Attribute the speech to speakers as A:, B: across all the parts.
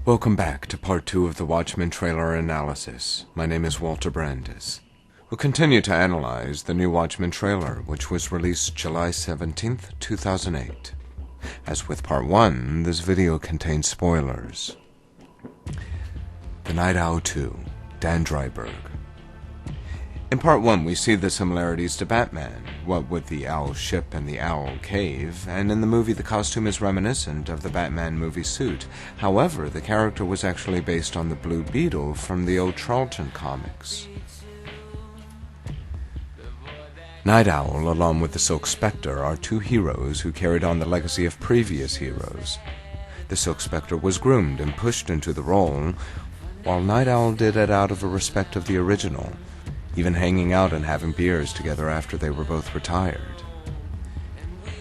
A: Welcome back to part 2 of the Watchmen trailer analysis. My name is Walter Brandis. We'll continue to analyze the new Watchmen trailer, which was released July 17th, 2008. As with part 1, this video contains spoilers. The Night Owl 2, Dan Dreiberg. In part 1, we see the similarities to Batman, what with the owl ship and the owl cave, and in the movie the costume is reminiscent of the Batman movie suit. However, the character was actually based on the Blue Beetle from the old Charlton comics. Night Owl, along with the Silk Spectre, are two heroes who carried on the legacy of previous heroes. The Silk Spectre was groomed and pushed into the role, while Night Owl did it out of a respect of the original, even hanging out and having beers together after they were both retired.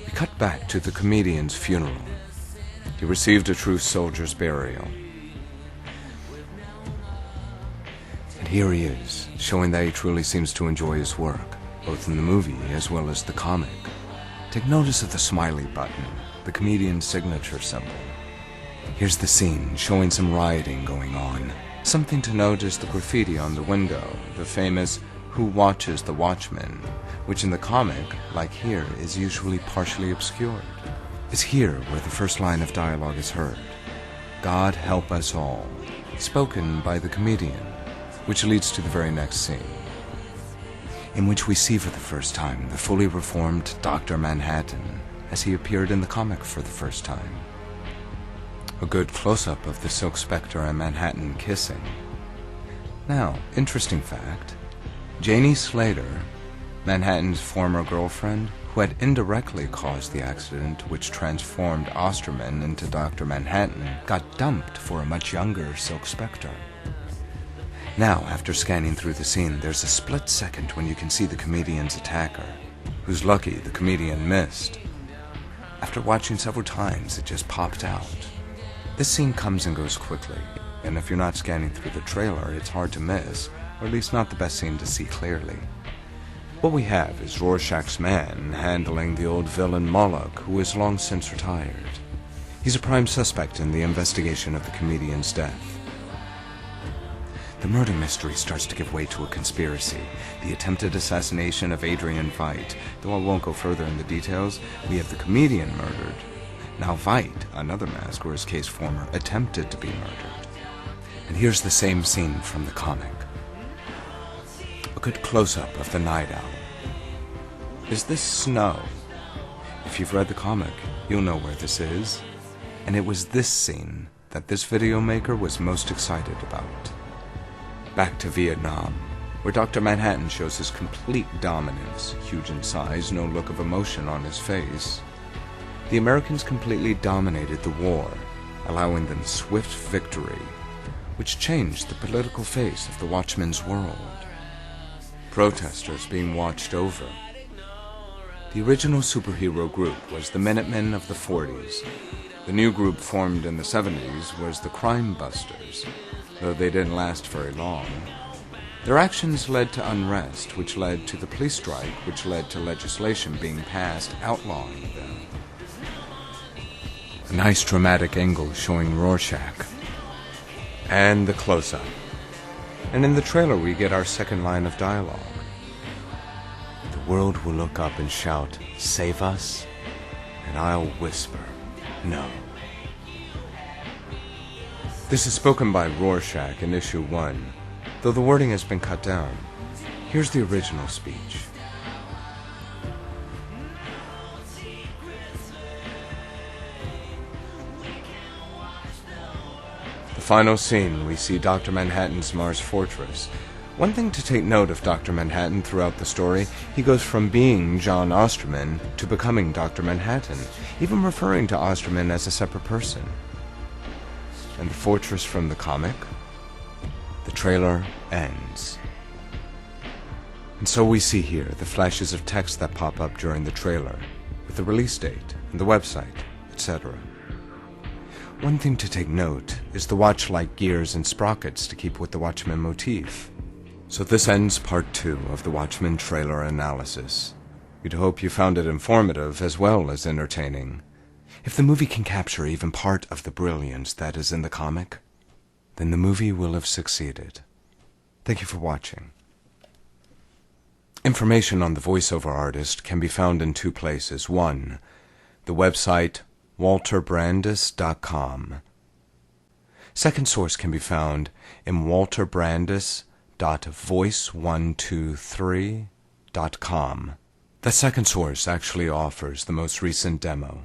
A: We cut back to the comedian's funeral. He received a true soldier's burial. And here he is, showing that he truly seems to enjoy his work, both in the movie as well as the comic. Take notice of the smiley button, the comedian's signature symbol. Here's the scene, showing some rioting going on. Something to note is the graffiti on the window, the famous "Who watches the Watchmen," which in the comic, like here, is usually partially obscured. It's here where the first line of dialogue is heard. "God help us all," spoken by the comedian, which leads to the very next scene, in which we see for the first time the fully reformed Dr. Manhattan, as he appeared in the comic for the first time. A good close-up of the Silk Spectre and Manhattan kissing. Now, interesting fact, Janie Slater, Manhattan's former girlfriend, who had indirectly caused the accident which transformed Osterman into Dr. Manhattan, got dumped for a much younger Silk Spectre. Now, after scanning through the scene, there's a split second when you can see the comedian's attacker, who's lucky the comedian missed. After watching several times, it just popped out. This scene comes and goes quickly, and if you're not scanning through the trailer, it's hard to miss, or at least not the best scene to see clearly. What we have is Rorschach's man handling the old villain Moloch, who is long since retired. He's a prime suspect in the investigation of the comedian's death. The murder mystery starts to give way to a conspiracy, the attempted assassination of Adrian Veidt. Though I won't go further in the details, we have the comedian murdered. Now Veidt, another mask where his case former, attempted to be murdered. And here's the same scene from the comic. A good close-up of the Night Owl. Is this snow? If you've read the comic, you'll know where this is. And it was this scene that this video maker was most excited about. Back to Vietnam, where Dr. Manhattan shows his complete dominance, huge in size, no look of emotion on his face. The Americans completely dominated the war, allowing them swift victory, which changed the political face of the Watchmen's world. Protesters being watched over. The original superhero group was the Minutemen of the 40s. The new group formed in the 70s was the Crime Busters, though they didn't last very long. Their actions led to unrest, which led to the police strike, which led to legislation being passed outlawing them. A nice dramatic angle showing Rorschach. And the close-up. And in the trailer we get our second line of dialogue. The world will look up and shout, "Save us," and I'll whisper, "No." This is spoken by Rorschach in issue 1, though the wording has been cut down. Here's the original speech. Final scene, we see Dr. Manhattan's Mars Fortress. One thing to take note of Dr. Manhattan throughout the story, he goes from being John Osterman to becoming Dr. Manhattan, even referring to Osterman as a separate person. And the fortress from the comic? The trailer ends. And so we see here the flashes of text that pop up during the trailer, with the release date and the website, etc. One thing to take note is the watch-like gears and sprockets to keep with the Watchmen motif. So this ends part 2 of the Watchmen trailer analysis. We'd hope you found it informative as well as entertaining. If the movie can capture even part of the brilliance that is in the comic, then the movie will have succeeded. Thank you for watching. Information on the voiceover artist can be found in two places. One, the website walterbrandis.com. Second source can be found in walterbrandis.voice123.com. The second source actually offers the most recent demo.